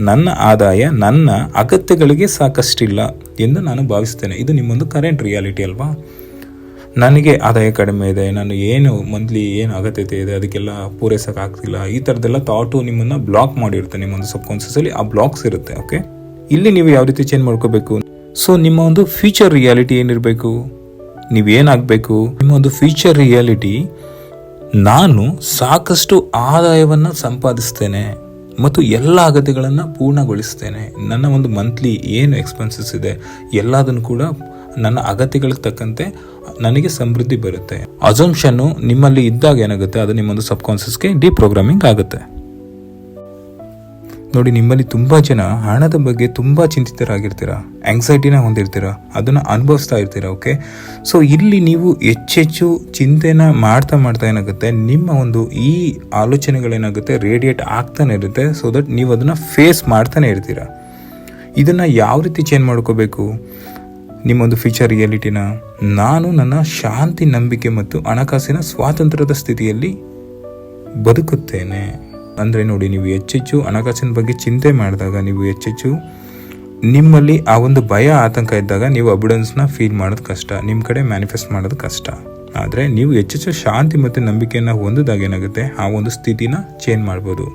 ನನ್ನ ಆದಾಯ ನನ್ನ ಅಗತ್ಯಗಳಿಗೆ ಸಾಕಷ್ಟಿಲ್ಲ ಎಂದು ನಾನು ಭಾವಿಸ್ತೇನೆ. ಇದು ನಿಮ್ಮೊಂದು ಕರೆಂಟ್ ರಿಯಾಲಿಟಿ ಅಲ್ವಾ. ನನಗೆ ಆದಾಯ ಕಡಿಮೆ ಇದೆ, ನಾನು ಏನು ಮಂತ್ಲಿ ಏನು ಅಗತ್ಯತೆ ಇದೆ ಅದಕ್ಕೆಲ್ಲ ಪೂರೈಸೋಕ್ಕಾಗ್ತಿಲ್ಲ, ಈ ಥರದ್ದೆಲ್ಲ ಥಾಟು ನಿಮ್ಮನ್ನು ಬ್ಲಾಕ್ ಮಾಡಿರುತ್ತೆ. ನಿಮ್ಮೊಂದು ಸಬ್ಕಾನ್ಷಿಯಸಲ್ಲಿ ಆ ಬ್ಲಾಕ್ಸ್ ಇರುತ್ತೆ. ಓಕೆ, ಇಲ್ಲಿ ನೀವು ಯಾವ ರೀತಿ ಚೇಂಜ್ ಮಾಡ್ಕೋಬೇಕು? ಸೊ ನಿಮ್ಮ ಒಂದು ಫ್ಯೂಚರ್ ರಿಯಾಲಿಟಿ ಏನಿರಬೇಕು, ನೀವೇನಾಗಬೇಕು? ನಿಮ್ಮ ಒಂದು ಫ್ಯೂಚರ್ ರಿಯಾಲಿಟಿ, ನಾನು ಸಾಕಷ್ಟು ಆದಾಯವನ್ನು ಸಂಪಾದಿಸ್ತೇನೆ ಮತ್ತು ಎಲ್ಲ ಅಗತ್ಯಗಳನ್ನು ಪೂರ್ಣಗೊಳಿಸ್ತೇನೆ. ನನ್ನ ಒಂದು ಮಂತ್ಲಿ ಏನು ಎಕ್ಸ್ಪೆನ್ಸಸ್ ಇದೆ ಎಲ್ಲದನ್ನು ಕೂಡ ನನ್ನ ಅಗತ್ಯಗಳಿಗೆ ತಕ್ಕಂತೆ ನನಗೆ ಸಮೃದ್ಧಿ ಬರುತ್ತೆ. ಅಸಂಪ್ಷನ್ನು ನಿಮ್ಮಲ್ಲಿ ಇದ್ದಾಗ ಏನಾಗುತ್ತೆ, ಅದು ನಿಮ್ಮೊಂದು ಸಬ್ಕಾನ್ಷಿಯಸ್ಗೆ ಡಿಪ್ರೋಗ್ರಾಮಿಂಗ್ ಆಗುತ್ತೆ. ನೋಡಿ, ನಿಮ್ಮಲ್ಲಿ ತುಂಬ ಜನ ಹಣದ ಬಗ್ಗೆ ತುಂಬ ಚಿಂತಿತರಾಗಿರ್ತೀರ, ಆಂಗ್ಸೈಟಿನ ಹೊಂದಿರ್ತೀರ, ಅದನ್ನು ಅನುಭವಿಸ್ತಾ ಇರ್ತೀರ. ಓಕೆ, ಸೊ ಇಲ್ಲಿ ನೀವು ಹೆಚ್ಚೆಚ್ಚು ಚಿಂತೆನ ಮಾಡ್ತಾ ಏನಾಗುತ್ತೆ, ನಿಮ್ಮ ಒಂದು ಈ ಆಲೋಚನೆಗಳೇನಾಗುತ್ತೆ ರೇಡಿಯೇಟ್ ಆಗ್ತಾನೆ ಇರುತ್ತೆ. ಸೊ ದಟ್ ನೀವು ಅದನ್ನು ಫೇಸ್ ಮಾಡ್ತಾನೆ ಇರ್ತೀರ. ಇದನ್ನು ಯಾವ ರೀತಿ ಚೇಂಜ್ ಮಾಡ್ಕೋಬೇಕು? ನಿಮ್ಮೊಂದು ಫ್ಯೂಚರ್ ರಿಯಾಲಿಟಿನ, ನಾನು ನನ್ನ ಶಾಂತಿ, ನಂಬಿಕೆ ಮತ್ತು ಹಣಕಾಸಿನ ಸ್ವಾತಂತ್ರ್ಯದ ಸ್ಥಿತಿಯಲ್ಲಿ ಬದುಕುತ್ತೇನೆ. ಅಂದರೆ ನೋಡಿ, ನೀವು ಹೆಚ್ಚೆಚ್ಚು ಹಣಕಾಸಿನ ಬಗ್ಗೆ ಚಿಂತೆ ಮಾಡಿದಾಗ, ನೀವು ಹೆಚ್ಚೆಚ್ಚು ನಿಮ್ಮಲ್ಲಿ ಆ ಒಂದು ಭಯ ಆತಂಕ ಇದ್ದಾಗ ನೀವು ಅಬಿಡೆನ್ಸ್ನ ಫೀಲ್ ಮಾಡೋದು ಕಷ್ಟ, ನಿಮ್ಮ ಕಡೆ ಮ್ಯಾನಿಫೆಸ್ಟ್ ಮಾಡೋದು ಕಷ್ಟ. ಆದರೆ ನೀವು ಹೆಚ್ಚೆಚ್ಚು ಶಾಂತಿ ಮತ್ತು ನಂಬಿಕೆಯನ್ನು ಹೊಂದಿದಾಗ ಏನಾಗುತ್ತೆ, ಆ ಒಂದು ಸ್ಥಿತಿನ ಚೇಂಜ್ ಮಾಡ್ಬೋದು.